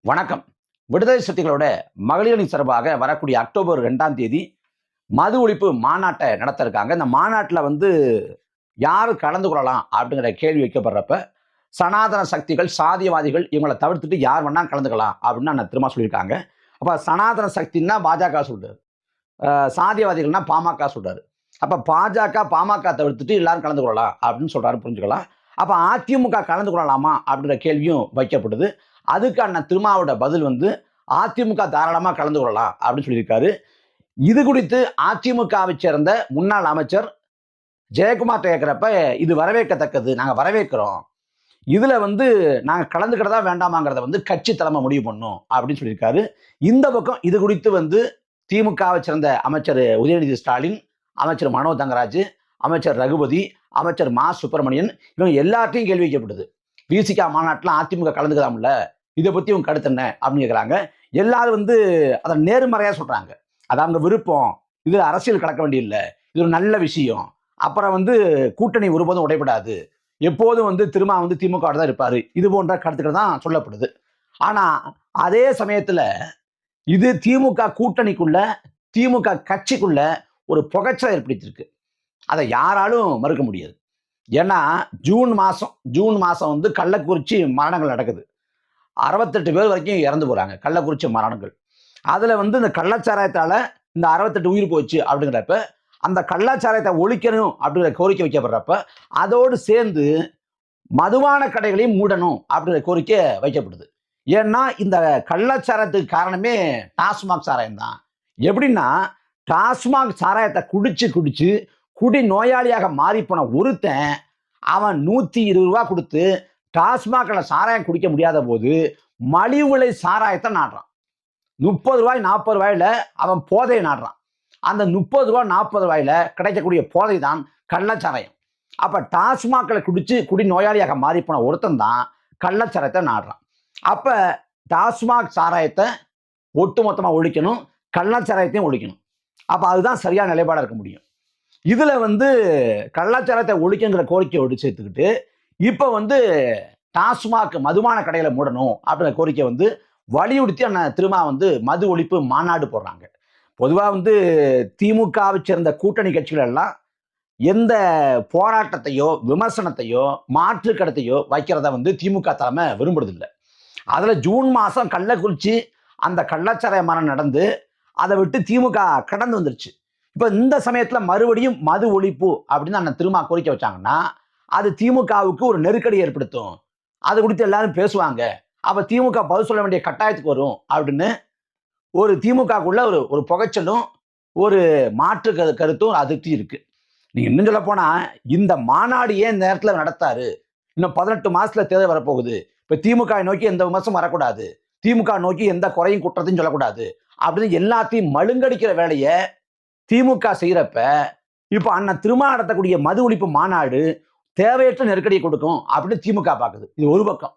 வணக்கம். விடுதலை சிறுத்தைகளோட மகளிரணி சார்பாக வரக்கூடிய அக்டோபர் 2ஆம் தேதி மது ஒழிப்பு மாநாட்டை நடத்த இருக்காங்க. இந்த மாநாட்டில் யாரு கலந்து கொள்ளலாம் அப்படிங்கிற கேள்வி வைக்கப்படுறப்ப, சனாதன சக்திகள், சாதியவாதிகள் இவங்களை தவிர்த்துட்டு யார் வேணா கலந்துக்கலாம் அப்படின்னு நான் திரும்ப சொல்லியிருக்காங்க. அப்போ சனாதன சக்தின்னா பாஜக சொல்றாரு, சாதியவாதிகள்னா பாமக சொல்றாரு. அப்போ பாஜக, பாமக தவிர்த்துட்டு எல்லாரும் கலந்து கொள்ளலாம் அப்படின்னு சொல்றாரு, புரிஞ்சுக்கலாம். அப்போ அதிமுக கலந்து கொள்ளலாமா அப்படிங்கிற கேள்வியும் வைக்கப்படுது. அதுக்கு அண்ணன் திருமாவோட பதில் அதிமுக தாராளமாக கலந்து கொள்ளலாம் அப்படின்னு சொல்லியிருக்காரு. இது குறித்து அதிமுகவை சேர்ந்த முன்னாள் அமைச்சர் ஜெயக்குமார் கேட்கிறப்ப, இது வரவேற்கத்தக்கது, நாங்கள் வரவேற்கிறோம். இதுல நாங்கள் கலந்துக்கிறதா வேண்டாமாங்கிறத கட்சி தலைமை முடிவு பண்ணும் அப்படின்னு சொல்லியிருக்காரு. இந்த பக்கம் இது குறித்து திமுகவை சேர்ந்த அமைச்சர் உதயநிதி ஸ்டாலின், அமைச்சர் மனோ தங்கராஜ், அமைச்சர் ரகுபதி, அமைச்சர் மா சுப்பிரமணியன் இவங்க எல்லாத்தையும் கேள்வி வைக்கப்படுது. விசிகா மாநாட்டில் அதிமுக கலந்துக்கலாம்ல, இதை பத்தி உங்க கருத்து என்ன அப்படின்னு கேட்குறாங்க. எல்லாரும் அதை நேர்மறையா சொல்றாங்க. அது அவங்க விருப்பம், இது அரசியல் கலக்க வேண்டியதில்லை, இது ஒரு நல்ல விஷயம். அப்புறம் கூட்டணி ஒருபோதும் உடைபடாது, எப்போதும் திரும்ப திமுக தான் இருப்பாரு, இது போன்ற கருத்துக்கள் தான் சொல்லப்படுது. ஆனா அதே சமயத்துல இது திமுக கூட்டணிக்குள்ள, திமுக கட்சிக்குள்ள ஒரு புகைச்சல் ஏற்படுத்தியிருக்கு. அதை யாராலும் மறுக்க முடியாது. ஏன்னா ஜூன் மாசம் கள்ளக்குறிச்சி மரணங்கள் நடக்குது. 68 பேர் வரைக்கும் இறந்து போறாங்க கள்ளக்குறிச்சி மரணங்கள். அதுல இந்த கள்ளச்சாராயத்தால இந்த 68 உயிர் போச்சு அப்படிங்கிறப்ப, அந்த கள்ளச்சாராயத்தை ஒழிக்கணும் அப்படிங்கிற கோரிக்கை வைக்கப்படுறப்ப, அதோடு சேர்ந்து மதுபான கடைகளையும் மூடணும் அப்படிங்கிற கோரிக்கை வைக்கப்படுது. ஏன்னா இந்த கள்ளச்சாராயத்துக்கு காரணமே டாஸ்மாக் சாராயம் தான். எப்படின்னா, டாஸ்மாக் சாராயத்தை குடிச்சு குடி நோயாளியாக மாறி போன ஒருத்தன், அவன் 120 ரூபா கொடுத்து டாஸ்மாக்ல சாராயம் குடிக்க முடியாத போது மலிவு விலை சாராயத்தை நாடுறான். 30 ரூபாய் 40 ரூபாயில அவன் போதையை நாடுறான். அந்த 30 ரூபாய் 40 ரூபாயில கிடைக்கக்கூடிய போதை தான் கள்ளச்சாராயம். அப்ப டாஸ்மாக்ல குடிச்சு குடி நோயாளியாக மாறி போன ஒருத்தன் தான் கள்ளச்சாராயத்தை நாடுறான். அப்ப டாஸ்மாக் சாராயத்தை ஒட்டுமொத்தமா ஒழிக்கணும், கள்ளச்சாராயத்தையும் ஒழிக்கணும். அப்ப அதுதான் சரியான நிலைப்பாடாக இருக்க முடியும். இதுல கள்ளச்சாராயத்தை ஒழிக்குங்கிற கோரிக்கையோடு சேர்த்துக்கிட்டு இப்ப டாஸ்மாக் மதுபான கடைகளை மூடணும் அப்படிங்கிற கோரிக்கை வலியுறுத்தி திரும்ப மது ஒழிப்பு மாநாடு போடுறாங்க. பொதுவா திமுகவை சேர்ந்த கூட்டணி கட்சிகள் எல்லாம் எந்த போராட்டத்தையோ விமர்சனத்தையோ மாற்று கருத்தையோ வைக்கிறத திமுக தலைமை விரும்புறதில்லை. அதுல ஜூன் மாசம் கள்ளக்குறிச்சி அந்த கள்ளச்சாராய மரணம் நடந்து அதை விட்டு திமுக கடந்து வந்துருச்சு. இப்ப இந்த சமயத்துல மறுபடியும் மது ஒழிப்பு அப்படின்னு திரும்ப கோரிக்கை வச்சாங்கன்னா, அது திமுகவுக்கு ஒரு நெருக்கடி ஏற்படுத்தும். அது குறித்து எல்லாரும் பேசுவாங்க. அப்ப திமுக பதில் சொல்ல வேண்டிய கட்டாயத்துக்கு வரும் அப்படின்னு ஒரு திமுகக்குள்ள ஒரு புகைச்சலும் ஒரு மாற்று கருத்தும் ஒரு அதிருப்தி இருக்கு. நீங்க இன்னும் சொல்ல போனா, இந்த மாநாடு ஏன் நேரத்துல நடத்தாரு? இன்னும் 18 மாசத்துல தேர்தல் வரப்போகுது. இப்ப திமுக நோக்கி எந்த விமர்சனம் வரக்கூடாது, திமுக நோக்கி எந்த குறையும் குற்றத்தையும் சொல்லக்கூடாது அப்படின்னு எல்லாத்தையும் மழுங்கடிக்கிற வேலையை திமுக செய்யறப்ப, இப்ப அண்ணன் திரும்ப நடத்தக்கூடிய மது ஒழிப்பு மாநாடு தேவையற்ற நெருக்கடியை கொடுக்கும் அப்படின்னு திமுக பாக்குது. இது ஒரு பக்கம்.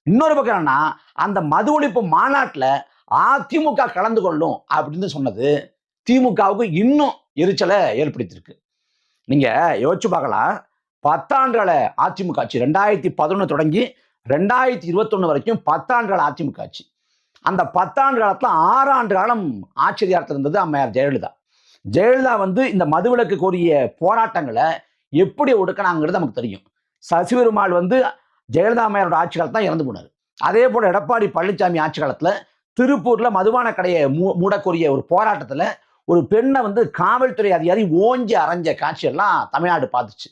இன்னொரு பக்கம் என்னன்னா, அந்த மது ஒழிப்பு மாநாட்டுல அதிமுக கலந்து கொள்ளும் அப்படின்னு சொன்னது திமுகவுக்கு இன்னும் எரிச்சலை ஏற்படுத்தியிருக்கு. நீங்க யோசிச்சு பார்க்கலாம். 10 ஆண்டுகள அதிமுக ஆட்சி, 2011 தொடங்கி 2021 வரைக்கும் 10 ஆண்டுகள் அதிமுக ஆட்சி. அந்த 10 ஆண்டு காலத்துல 6 ஆண்டு காலம் ஆட்சி அதிகாரத்தில் இருந்தது அம்மையார் ஜெயலலிதா. ஜெயலலிதா இந்த மதுவிலக்கு கோரிய போராட்டங்களை எப்படி ஒடுக்கினாங்கிறது நமக்கு தெரியும். சசிபெருமாள் ஜெயலலிதா அம்மையாரோட ஆட்சி காலத்துல தான் இறந்து போனார். அதே போல எடப்பாடி பழனிசாமி ஆட்சி காலத்துல திருப்பூர்ல மதுபான கடையை மூடக்கூடிய ஒரு போராட்டத்துல ஒரு பெண்ணை காவல்துறை அதிகாரி ஓஞ்சி அரைஞ்ச காட்சியெல்லாம் தமிழ்நாடு பார்த்துச்சு.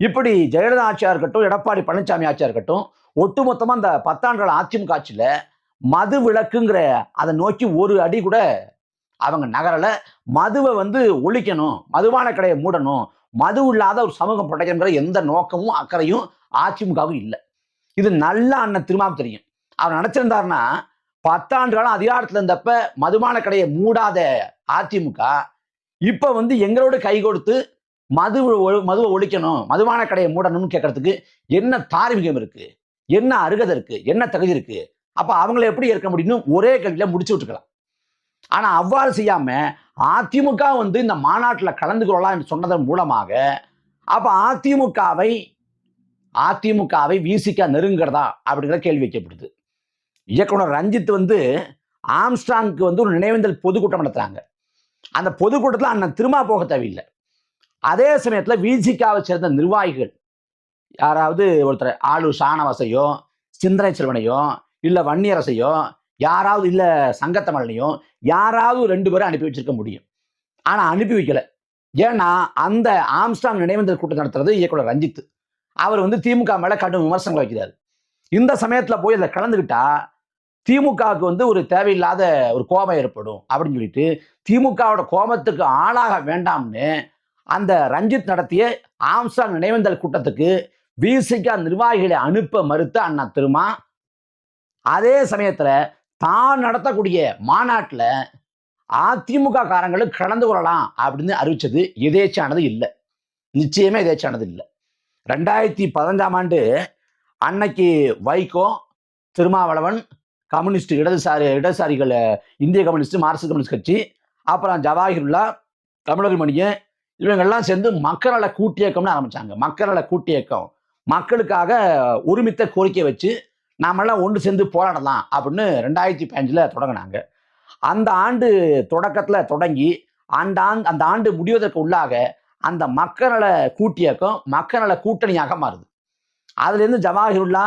இப்படி ஜெயலலிதா ஆட்சியா இருக்கட்டும், எடப்பாடி பழனிசாமி ஆட்சியா இருக்கட்டும், ஒட்டுமொத்தமா அந்த 10 ஆண்டுகள் அதிமுக ஆட்சியில மது விலக்குங்கிற அதை நோக்கி ஒரு அடி கூட அவங்க நகரல. மதுவை ஒழிக்கணும், மதுபான கடையை மூடணும், மது இல்லாத ஒரு சமூகம் படைக்கிற எந்த நோக்கமும் அக்கறையும் அதிமுகவும் இல்லை. இது நல்ல அண்ணன் திரும்ப தெரியும். அவர் நினைச்சிருந்தாருன்னா 10 ஆண்டு காலம் அதிகாரத்தில் இருந்தப்ப மதுபான கடையை மூடாத அதிமுக இப்ப எங்களோட கை கொடுத்து மதுவை ஒழிக்கணும், மதுபான கடையை மூடணும்னு கேட்கறதுக்கு என்ன தார்மீகம் இருக்கு, என்ன அருகதை இருக்கு, என்ன தகுதி இருக்கு? அப்ப அவங்களை எப்படி ஏற்க முடியும்னு ஒரே கேள்வியில முடிச்சு விட்டுக்கலாம். ஆனா அவ்வாறு செய்யாம அதிமுக இந்த மாநாட்டில் கலந்து கொள்ளலாம் என்று சொன்னதன் மூலமாக அப்ப அதிமுகவை விசிக நெருங்குறதா அப்படிங்கிற கேள்வி வைக்கப்படுது. இயக்குனர் ரஞ்சித் வந்து ஆம்ஸ்ட்ராங்க்கு வந்து ஒரு நினைவேந்தல் பொதுக்கூட்டம் நடத்துறாங்க. அந்த பொதுக்கூட்டத்தில் அண்ணன் திருமா போக தேவையில்லை. அதே சமயத்தில் விசிகாவை சேர்ந்த நிர்வாகிகள் யாராவது ஒருத்தர் ஆளூர் ஷானவாசையோ, சிந்தனை செல்வனையோ, இல்ல வன்னியரசையோ, யாராவது இல்ல சங்கத்தமிழனையோ யாராவது 2 பேரை அனுப்பி வச்சிருக்க முடியும். ஆனா அனுப்பி வைக்கல. ஏன்னா அந்த ஆம்ஸ்ட்ராங் நினைவேந்தல் கூட்டம் நடத்துறது இயக்குனர் ரஞ்சித். அவர் வந்து திமுக மேல கடும் விமர்சனங்கள் வைக்கிறார். இந்த சமயத்துல போய் அதை கலந்துக்கிட்டா திமுகவுக்கு வந்து ஒரு தேவையில்லாத ஒரு கோபம் ஏற்படும் அப்படின்னு சொல்லிட்டு திமுகவோட கோபத்துக்கு ஆளாக வேண்டாம்னு அந்த ரஞ்சித் நடத்திய ஆம்ஸ்ட்ராங் நினைவேந்தல் கூட்டத்துக்கு விசிக நிர்வாகிகளை அனுப்ப மறுத்த அண்ணா திருமா அதே சமயத்துல தான் நடத்தக்கூடிய மாநாட்டில் அதிமுக காரங்களுக்கு கலந்து கொள்ளலாம் அப்படின்னு அறிவிச்சது எதேச்சானது இல்லை. நிச்சயமே எதேச்சானது இல்லை. 2015ஆம் ஆண்டு அன்னைக்கு வைகோ, திருமாவளவன், கம்யூனிஸ்ட் இடதுசாரிகள், இந்திய கம்யூனிஸ்ட், மார்க்சிஸ்ட் கம்யூனிஸ்ட் கட்சி, அப்புறம் ஜவாஹிருல்லா, தமிழர் மணியன், இவங்கெல்லாம் சேர்ந்து மக்கள் நல கூட்டியக்கம்னு ஆரம்பிச்சாங்க. மக்கள் நல கூட்டியக்கம் மக்களுக்காக ஒருமித்த கோரிக்கை வச்சு நாமெல்லாம் ஒன்று சேர்ந்து போராடலாம் அப்படின்னு 2015 தொடங்கினாங்க. அந்த ஆண்டு தொடக்கத்தில் தொடங்கி அந்த ஆண்டு முடிவதற்கு உள்ளாக அந்த மக்கள் நல கூட்டியக்கம் மக்கள் நல கூட்டணியாக மாறுது. அதுலேருந்து ஜவாஹிருல்லா,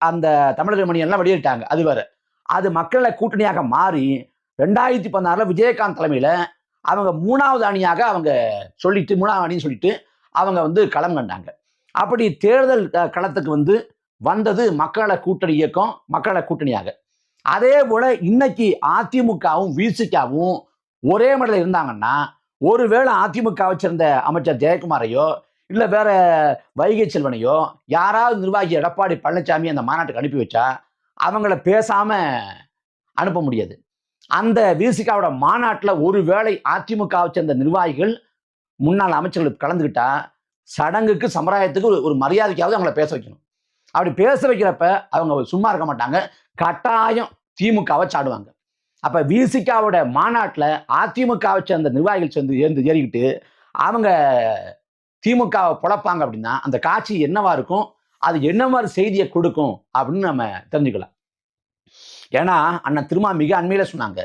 அந்த தமிழர் மணியெல்லாம் வெளியிட்டாங்க. அது வேற. அது மக்கள் நல கூட்டணியாக மாறி 2016 விஜயகாந்த் தலைமையில் அவங்க 3வது அணியாக அவங்க சொல்லிட்டு 3வது அணின்னு சொல்லிட்டு அவங்க வந்து களம் கண்டாங்க. அப்படி தேர்தல் களத்துக்கு வந்து வந்தது மக்கள் நல கூட்டணி இயக்கம், மக்கள் நல கூட்டணியாக. அதே போல இன்னைக்கு அதிமுகவும் விசிகாவும் ஒரே மடல இருந்தாங்கன்னா, ஒருவேளை அதிமுகவை சேர்ந்த அமைச்சர் ஜெயக்குமாரையோ இல்ல வேற வைகை செல்வனையோ யாராவது நிர்வாகி எடப்பாடி பழனிசாமி அந்த மாநாட்டுக்கு அனுப்பி வச்சா அவங்கள பேசாம அனுப்ப முடியாது. அந்த விசிகாவோட மாநாட்டில் ஒருவேளை அதிமுகவை சேர்ந்த நிர்வாகிகள் முன்னாள் அமைச்சர்களுக்கு கலந்துக்கிட்டா சடங்குக்கு சம்பிரதாயத்துக்கு ஒரு மரியாதைக்காவது அவங்கள பேச வைக்கணும். அப்படி பேச வைக்கிறப்ப அவங்க சும்மா இருக்க மாட்டாங்க. கட்டாயம் திமுகவை சாடுவாங்க. அப்ப விசிகாவோட மாநாட்டில் அதிமுகவை சேர்ந்த நிர்வாகிகள் சேர்ந்து ஏறிக்கிட்டு அவங்க திமுகவை பொழப்பாங்க அப்படின்னா அந்த காட்சி என்னவா இருக்கும், அது என்ன மாதிரி செய்தியை கொடுக்கும் அப்படின்னு நம்ம தெரிஞ்சுக்கலாம். ஏன்னா அண்ணன் திருமா மிக அண்மையில சொன்னாங்க,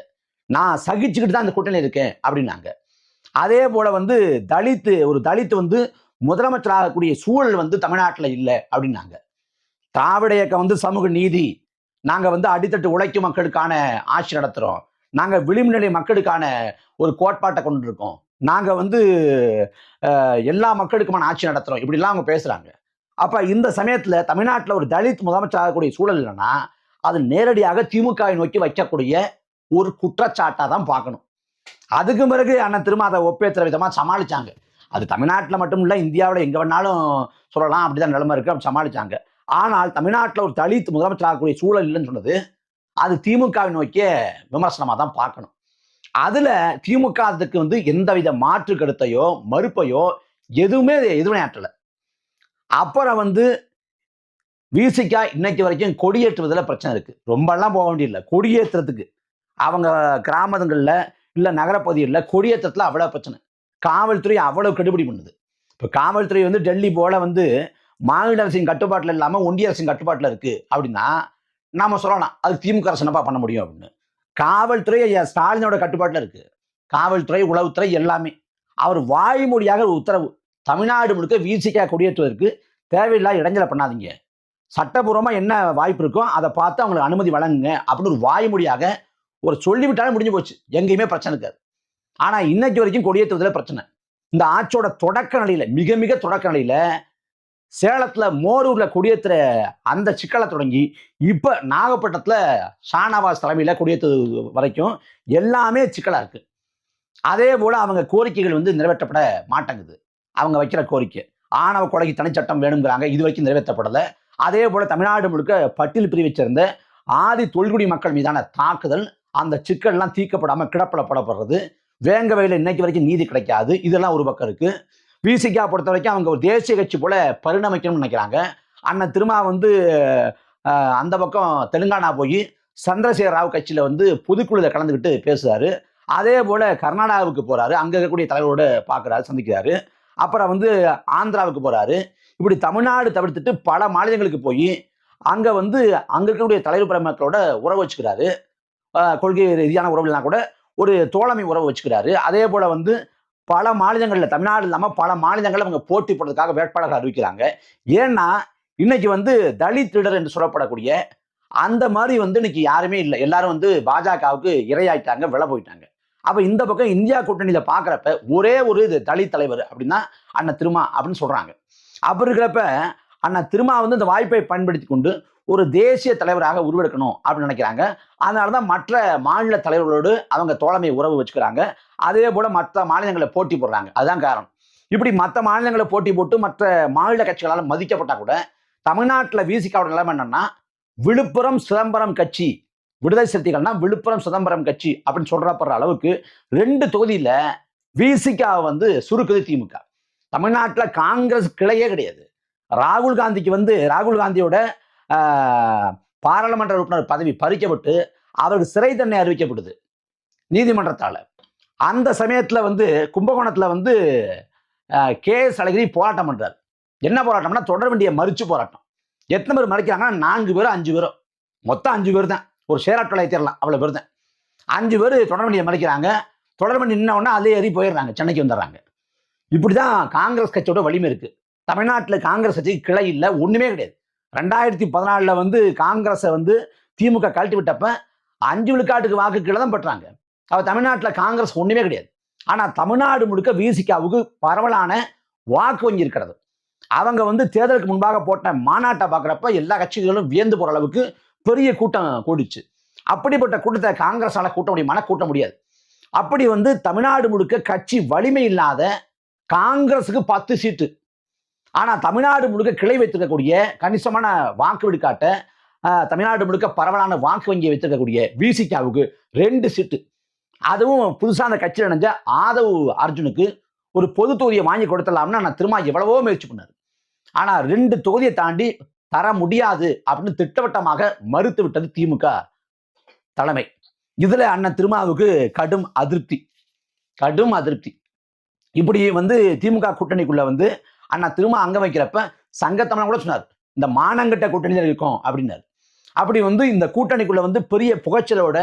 நான் சகிச்சுக்கிட்டு தான் அந்த கூட்டணி இருக்கேன் அப்படின்னாங்க. அதே போல வந்து ஒரு தலித் வந்து முதலமைச்சர் ஆகக்கூடிய சூழல் வந்து தமிழ்நாட்டில் இல்லை அப்படின்னாங்க. திராவிட இயக்கம் வந்து சமூக நீதி, நாங்க வந்து அடித்தட்டு உழைக்கும் மக்களுக்கான ஆட்சி நடத்துறோம், நாங்க விளிம்பு நிலை மக்களுக்கான ஒரு கோட்பாட்டை கொண்டு இருக்கோம், நாங்க வந்து எல்லா மக்களுக்குமான ஆட்சி நடத்துறோம், இப்படிலாம் அவங்க பேசுறாங்க. அப்ப இந்த சமயத்துல தமிழ்நாட்டில் ஒரு தலித் முதலமைச்சர் ஆகக்கூடிய சூழல் இல்லைன்னா அது நேரடியாக திமுகவை நோக்கி வைக்கக்கூடிய ஒரு குற்றச்சாட்டா தான் பார்க்கணும். அதுக்கு பிறகு அண்ணன் திரும்ப அதை ஒப்பேத்துற விதமா சமாளிச்சாங்க. அது தமிழ்நாட்டில் மட்டும் இல்லை, இந்தியாவில் எங்க வேணாலும் சொல்லலாம், அப்படிதான் நிலைமை இருக்கு, அப்படி சமாளிச்சாங்க. ஆனால் தமிழ்நாட்டில் ஒரு தலித் முதலமைச்சர் ஆகக்கூடிய சூழல் இல்லைன்னு சொன்னது அது திமுகவை நோக்கிய விமர்சனமா தான் பார்க்கணும். அதுல திமுக அதுக்கு வந்து எந்தவித மாற்று கருத்தையோ மறுப்பையோ எதுவுமே எதிர்வினையாற்றல. அப்புறம் வந்து விசிகா இன்னைக்கு வரைக்கும் கொடியேற்றுவதில் பிரச்சனை இருக்கு. ரொம்பலாம் போக வேண்டியதில்லை. கொடியேற்றுறதுக்கு அவங்க கிராமங்களில் இல்ல நகரப்பகுதிகளில் கொடியேற்றத்துல அவ்வளவு பிரச்சனை. காவல்துறை அவ்வளவு கெடுபிடி பண்ணுது. இப்போ காவல்துறை வந்து டெல்லி போல வந்து மாநில அரசின் கட்டுப்பாட்டில் இல்லாமல் ஒன்றிய அரசின் கட்டுப்பாட்டில் இருக்கு அப்படின்னா நாம சொல்லலாம் அது திமுக அரசு என்னப்பா பண்ண முடியும் அப்படின்னு. காவல்துறை ஸ்டாலினோட கட்டுப்பாட்டில் இருக்கு. காவல்துறை, உளவுத்துறை எல்லாமே. அவர் வாய்மொழியாக ஒரு உத்தரவு, தமிழ்நாடு முழுக்க விசிகா கொடியேற்றுவதற்கு தேவையில்லாத இடைஞ்சலை பண்ணாதீங்க, சட்டபூர்வமா என்ன வாய்ப்பு இருக்கோ அதை பார்த்து அவங்களுக்கு அனுமதி வழங்குங்க அப்படின்னு ஒரு வாய்மொழியாக ஒரு சொல்லிவிட்டாலும் முடிஞ்சு போச்சு, எங்கேயுமே பிரச்சனை இருக்காது. ஆனா இன்னைக்கு வரைக்கும் கொடியேற்றுவதில் பிரச்சனை. இந்த ஆட்சியோட தொடக்க நிலையில, மிக மிக தொடக்க நிலையில சேலத்துல மோரூர்ல கொடியேற்றுற அந்த சிக்கலை தொடங்கி இப்ப நாகப்பட்டினத்துல ஷானவாஸ் தலைமையில கொடியேற்று வரைக்கும் எல்லாமே சிக்கலா இருக்கு. அதே போல அவங்க கோரிக்கைகள் வந்து நிறைவேற்றப்பட மாட்டேங்குது. அவங்க வைக்கிற கோரிக்கை ஆணவ கொலைக்கு தனிச்சட்டம் வேணுங்கிறாங்க, இது வரைக்கும் நிறைவேற்றப்படலை. அதே போல தமிழ்நாடு முழுக்க பட்டியல் பிரிவை சேர்ந்த ஆதி தொல்குடி மக்கள் மீதான தாக்குதல், அந்த சிக்கல்லாம் தீர்க்கப்படாம கிடப்பில போடப்படுறது, வேங்க வயல இன்னைக்கு வரைக்கும் நீதி கிடைக்காது, இதெல்லாம் ஒரு பக்கம் இருக்கு. விசிகா பொறுத்த வரைக்கும் அவங்க ஒரு தேசிய கட்சி போல பரிணமிக்கணும்னு நினைக்கிறாங்க. அண்ணன் திருமா வந்து அந்த பக்கம் தெலுங்கானா போய் சந்திரசேகர ராவ் கட்சியில வந்து பொதுக்குழுல கலந்துக்கிட்டு பேசுறாரு. அதே போல கர்நாடகாவுக்கு போறாரு, அங்க இருக்கக்கூடிய தலைவரோட பார்க்குறாரு, சந்திக்கிறாரு. அப்புறம் வந்து ஆந்திராவுக்கு போறாரு. இப்படி தமிழ்நாடு தவிர்த்துட்டு பல மாநிலங்களுக்கு போய் அங்க வந்து அங்க இருக்கக்கூடிய தலைவர் பெருமக்களோட உறவு வச்சுக்கிறாரு. கொள்கை ரீதியான உறவு இல்லைனா கூட ஒரு தோழமை உறவு வச்சுக்கிறாரு. அதே போல வந்து பல மாநிலங்கள்ல தமிழ்நாடு இல்லாம பல மாநிலங்கள்ல அவங்க போட்டி போடுறதுக்காக வேட்பாளர்கள் அறிவிக்கிறாங்க. ஏன்னா இன்னைக்கு வந்து தலித் லீடர் என்று சொல்லப்படக்கூடிய அந்த மாதிரி வந்து இன்னைக்கு யாருமே இல்லை. எல்லாரும் வந்து பாஜகவுக்கு இரையாயிட்டாங்க, விலை போயிட்டாங்க. அப்ப இந்த பக்கம் இந்தியா கூட்டணியில பாக்குறப்ப ஒரே ஒரு தலித் தலைவர் அப்படின்னா அண்ணன் திருமா அப்படின்னு சொல்றாங்க. அப்படி இருக்கிறப்ப அண்ணா திருமா வந்து இந்த வாய்ப்பை பயன்படுத்தி கொண்டு ஒரு தேசிய தலைவராக உருவெடுக்கணும் அப்படின்னு நினைக்கிறாங்க. அதனாலதான் மற்ற மாநில தலைவர்களோடு அவங்க தோழமை உறவு வச்சுக்கிறாங்க. அதே போல மற்ற மாநிலங்களை போட்டி போடுறாங்க. அதுதான் காரணம். இப்படி மற்ற மாநிலங்களை போட்டி போட்டு மற்ற மாநில கட்சிகளால் மதிக்கப்பட்டா கூட தமிழ்நாட்டில் விசிகாவோட நிலைமை என்னன்னா, விழுப்புரம் சிதம்பரம் கட்சி, விடுதலை சிறுத்தைகள்னா விழுப்புரம் சிதம்பரம் கட்சி அப்படின்னு சொல்றப்படுற அளவுக்கு 2 தொகுதியில விசிகாவை வந்து சுருக்குது திமுக. தமிழ்நாட்டில் காங்கிரஸ் கிளையே கிடையாது. ராகுல் காந்திக்கு வந்து ராகுல் காந்தியோட பாராளுமன்ற உறுப்பினர் பதவி பறிக்கப்பட்டு அவருக்கு சிறை தண்டனை அறிவிக்கப்படுது நீதிமன்றத்தால. அந்த சமயத்துல வந்து கும்பகோணத்துல வந்து KS அழகிரி போராட்டம் பண்றாரு. என்ன போராட்டம்னா தொடர் வண்டியை மறிச்சு போராட்டம். எத்தனை பேர் மறிக்கிறாங்கன்னா 4 பேரும் 5 பேரும், மொத்தம் 5 பேர் தான். ஒரு சேராட்டோலை தேரலாம், அவ்வளவு பேர் தான். 5 பேர் தொடர் வண்டியை மறிக்கிறாங்க. தொடர் வண்டி நின்ன உடனே அதே ஏறி போயிடுறாங்க, சென்னைக்கு வந்துடுறாங்க. இப்படிதான் காங்கிரஸ் கட்சியோட வலிமை இருக்கு. தமிழ்நாட்டில் காங்கிரஸ் கட்சிக்கு கிளை இல்லை, ஒண்ணுமே கிடையாது. 2014 வந்து காங்கிரஸை வந்து திமுக கழட்டி விட்டப்ப 5 விழுக்காட்டுக்கு வாக்கு கீழே தான் பெற்றாங்க. அவ தமிழ்நாட்டில் காங்கிரஸ் ஒண்ணுமே கிடையாது. ஆனா தமிழ்நாடு முழுக்க விசிகாவுக்கு பரவலான வாக்கு வங்கி இருக்கிறது. அவங்க வந்து தேர்தலுக்கு முன்பாக போட்ட மாநாட்டை பார்க்குறப்ப எல்லா கட்சிகளும் வியந்து போற அளவுக்கு பெரிய கூட்டம் கூடிச்சு. அப்படிப்பட்ட கூட்டத்தை காங்கிரஸால கூட்ட முடியாது. அப்படி வந்து தமிழ்நாடு முழுக்க கட்சி வலிமை இல்லாத காங்கிரஸுக்கு 10 சீட்டு. ஆனா தமிழ்நாடு முழுக்க கிளை வைத்திருக்கக்கூடிய கணிசமான வாக்கு விழுக்காட்ட தமிழ்நாடு முழுக்க பரவலான வாக்கு வங்கியை வைத்திருக்கக்கூடிய விசிகாவுக்கு 2 சீட்டு. அதுவும் புதுசா அந்த கட்சியில் இணைஞ்ச ஆதவ் அர்ஜுனுக்கு ஒரு பொது தொகுதியை வாங்கி கொடுத்தலாம்னு நான் திரும்ப எவ்வளவோ முயற்சி பண்ணாரு. ஆனா 2 தொகுதியை தாண்டி தர முடியாது அப்படின்னு திட்டவட்டமாக மறுத்து விட்டது திமுக தலைமை. இதுல அண்ணன் திருமாவுக்கு கடும் அதிருப்தி. இப்படி வந்து திமுக கூட்டணிக்குள்ள வந்து அண்ணா திரும்ப அங்க வைக்கிறப்ப சங்கத்தமிழ் கூட சொன்னார், இந்த மானங்கட்ட கூட்டணியில இருக்கும் அப்படின்னாரு. அப்படி வந்து இந்த கூட்டணிக்குள்ள வந்து பெரிய புகைச்சலோட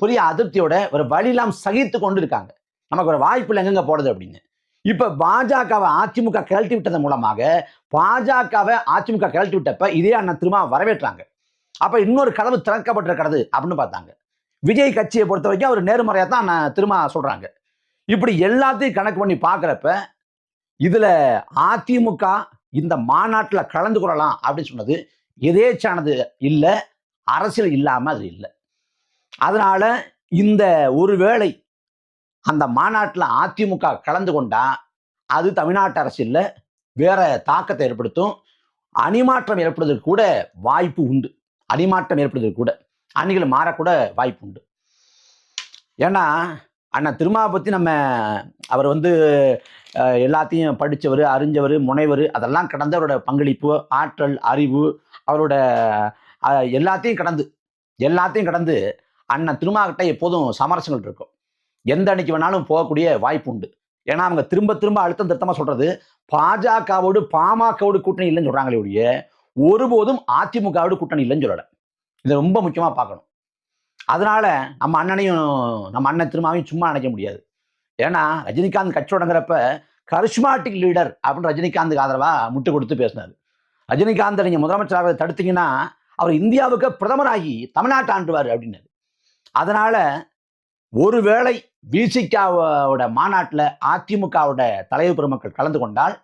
பெரிய அதிருப்தியோட ஒரு வழியெல்லாம் சகித்து கொண்டு இருக்காங்க. நமக்கு ஒரு வாய்ப்பு எங்கெங்க போடுறது அப்படின்னு. இப்ப பாஜகவை அதிமுக கிளட்டி விட்டதன் மூலமாக பாஜகவை அதிமுக கிளட்டி விட்டப்ப இதே அண்ணன் திரும்ப வரவேற்றாங்க. அப்ப இன்னொரு கதவு திறக்கப்பட்டிருக்கிறது அப்படின்னு பார்த்தாங்க. விஜய் கட்சியை பொறுத்த வரைக்கும் அவர் நேர்மறையா தான் திரும்ப சொல்றாங்க. இப்படி எல்லாத்தையும் கணக்கு பண்ணி பார்க்கிறப்ப இதுல அதிமுக இந்த மாநாட்டில் கலந்து கொள்ளலாம் அப்படின்னு சொன்னது எதேச்சானது இல்லை, அரசியல் இல்லாம அது இல்லை. அதனால இந்த ஒருவேளை அந்த மாநாட்டில் அதிமுக கலந்து கொண்டா அது தமிழ்நாட்டு அரசியல்ல வேற தாக்கத்தை ஏற்படுத்தும். அணிமாற்றம் ஏற்படுவதற்கு கூட வாய்ப்பு உண்டு. அணிகள் மாறக்கூட வாய்ப்பு உண்டு. ஏன்னா அண்ணன் திருமாவை பத்தி அவர் வந்து எல்லாத்தையும் படித்தவர், அறிஞ்சவர், முனைவர், அதெல்லாம் கடந்து அவரோட பங்களிப்பு, ஆற்றல், அறிவு, அவரோட எல்லாத்தையும் கடந்து அண்ணன் திருமாகிட்ட எப்போதும் சமரசங்கள் இருக்கும். எந்த அணிக்கு வேணாலும் போகக்கூடிய வாய்ப்பு உண்டு. ஏன்னா அவங்க திரும்ப திரும்ப அழுத்தம் திருத்தமா சொல்றது பாஜகவோடு பாமகவோடு கூட்டணி இல்லைன்னு சொல்றாங்களே ஒழிய ஒருபோதும் அதிமுகவோடு கூட்டணி இல்லைன்னு சொல்லலை. இதை ரொம்ப முக்கியமா பார்க்கணும். அதனால நம்ம அண்ணன் திருமாவையும் சும்மா நினைக்க முடியாது. ஏன்னா ரஜினிகாந்த் கட்சி தொடங்குறப்ப கரிஸ்மாட்டிக் லீடர் அப்படின்னு ரஜினிகாந்துக்கு ஆதரவா முட்டு கொடுத்து பேசினார். ரஜினிகாந்த் நீங்க முதலமைச்சராக தடுத்தீங்கன்னா அவர் இந்தியாவுக்கு பிரதமராகி தமிழ்நாட்டை ஆண்டுவார் அப்படின்னாரு. அதனால ஒருவேளை விசிகாவோட மாநாட்டில் அதிமுகவோட தலைவர் பெருமக்கள் கலந்து கொண்டால்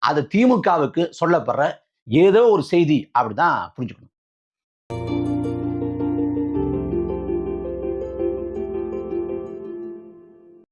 அது திமுகவுக்கு சொல்லப்படுற ஏதோ ஒரு செய்தி அப்படிதான் புரிஞ்சுக்கணும்.